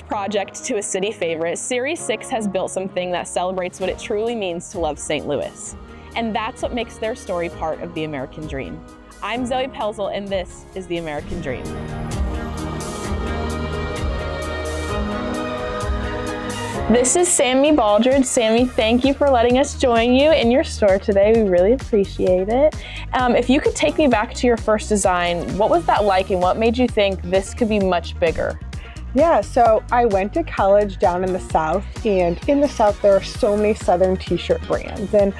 college project to a city favorite, Series 6 has built something that celebrates what it truly means to love St. Louis. And that's what makes their story part of the American dream. I'm Zoe Poelzl, and this is the American Dream. This is Sammy Baldridge. Sammy, thank you for letting us join you in your store today. We really appreciate it. If you could take me back to your first design, what was that like and what made you think this could be much bigger? Yeah, so I went to college down in the South, and in the South there are so many Southern t-shirt brands, and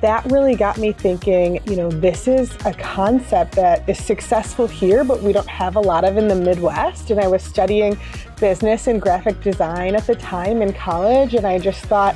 that really got me thinking, this is a concept that is successful here, but we don't have a lot of in the Midwest. And I was studying business and graphic design at the time in college, and I just thought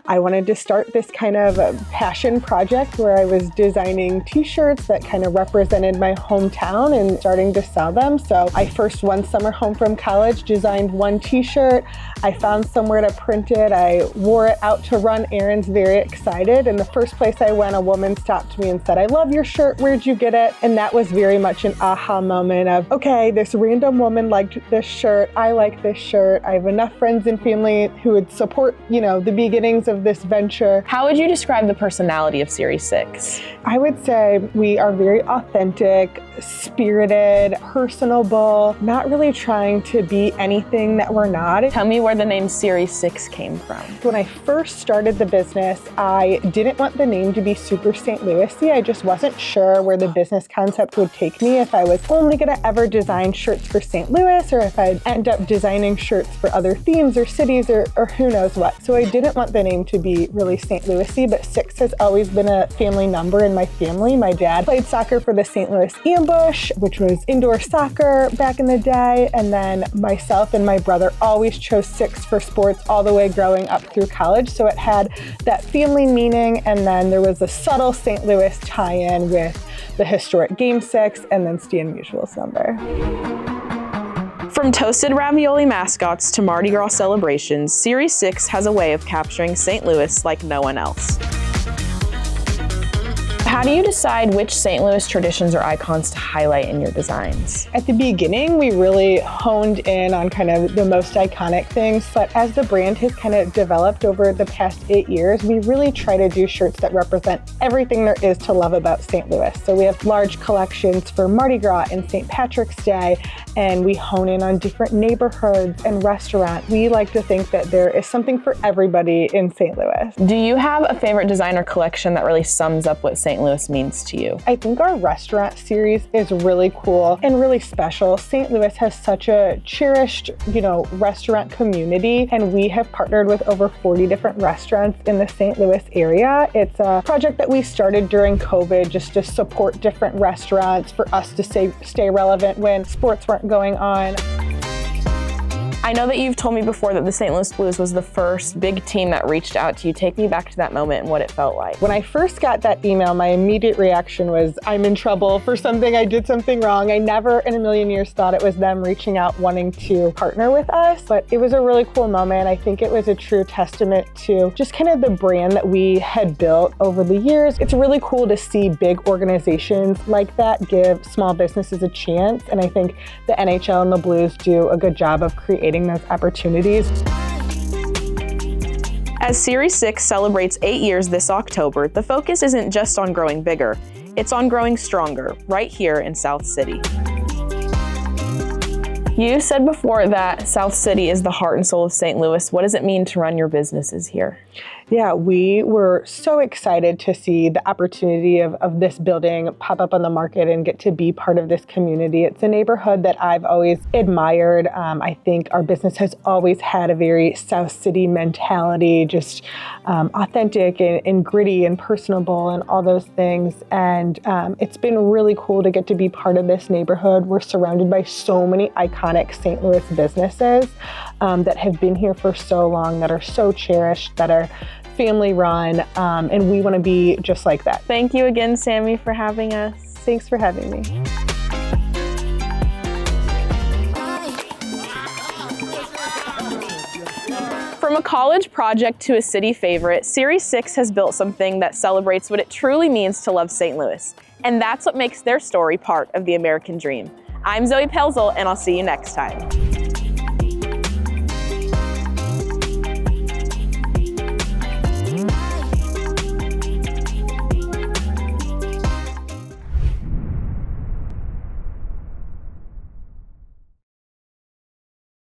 I wanted to start this kind of passion project where I was designing t-shirts that kind of represented my hometown and starting to sell them. So I first, one summer home from college, designed one t-shirt. I found somewhere to print it. I wore it out to run errands, very excited. And the first place I went, a woman stopped me and said, "I love your shirt. Where'd you get it?" And that was very much an aha moment of, okay, this random woman liked this shirt. I like this shirt. I have enough friends and family who would support, the beginnings of this venture. How would you describe the personality of Series 6? I would say we are very authentic, spirited, personable, not really trying to be anything that we're not. Tell me where the name Series 6 came from. When I first started the business, I didn't want the name to be super St. Louis-y. I just wasn't sure where the business concept would take me, if I was only gonna ever design shirts for St. Louis, or if I'd end up designing shirts for other themes or cities or who knows what. So I didn't want the name to be really St. Louis-y, but 6 has always been a family number in my family. My dad played soccer for the St. Louis Ambush, which was indoor soccer back in the day, and then myself and my brother always chose 6 for sports all the way growing up through college, so it had that family meaning. And then there was a subtle St. Louis tie-in with the historic Game 6 and then Stan Musial's number. From toasted ravioli mascots to Mardi Gras celebrations, Series 6 has a way of capturing St. Louis like no one else. How do you decide which St. Louis traditions or icons to highlight in your designs? At the beginning, we really honed in on kind of the most iconic things, but as the brand has kind of developed over the past 8 years, we really try to do shirts that represent everything there is to love about St. Louis. So we have large collections for Mardi Gras and St. Patrick's Day, and we hone in on different neighborhoods and restaurants. We like to think that there is something for everybody in St. Louis. Do you have a favorite designer collection that really sums up what St. Louis means to you? I think our restaurant series is really cool and really special. St. Louis has such a cherished, restaurant community, and we have partnered with over 40 different restaurants in the St. Louis area. It's a project that we started during COVID just to support different restaurants, for us to stay relevant when sports weren't going on. I know that you've told me before that the St. Louis Blues was the first big team that reached out to you. Take me back to that moment and what it felt like. When I first got that email, my immediate reaction was, I'm in trouble for something. I did something wrong. I never in a million years thought it was them reaching out wanting to partner with us, but it was a really cool moment. I think it was a true testament to just kind of the brand that we had built over the years. It's really cool to see big organizations like that give small businesses a chance, and I think the NHL and the Blues do a good job of creating those opportunities. As Series 6 celebrates 8 years this October, the focus isn't just on growing bigger, it's on growing stronger, right here in South City. You said before that South City is the heart and soul of St. Louis. What does it mean to run your businesses here? Yeah, we were so excited to see the opportunity of this building pop up on the market and get to be part of this community. It's a neighborhood that I've always admired. I think our business has always had a very South City mentality, just authentic and gritty and personable and all those things. And it's been really cool to get to be part of this neighborhood. We're surrounded by so many iconic St. Louis businesses that have been here for so long, that are so cherished, that are family run, and we want to be just like that. Thank you again, Sammy, for having us. Thanks for having me. From a college project to a city favorite, Series 6 has built something that celebrates what it truly means to love St. Louis. And that's what makes their story part of the American dream. I'm Zoe Poelzl, and I'll see you next time.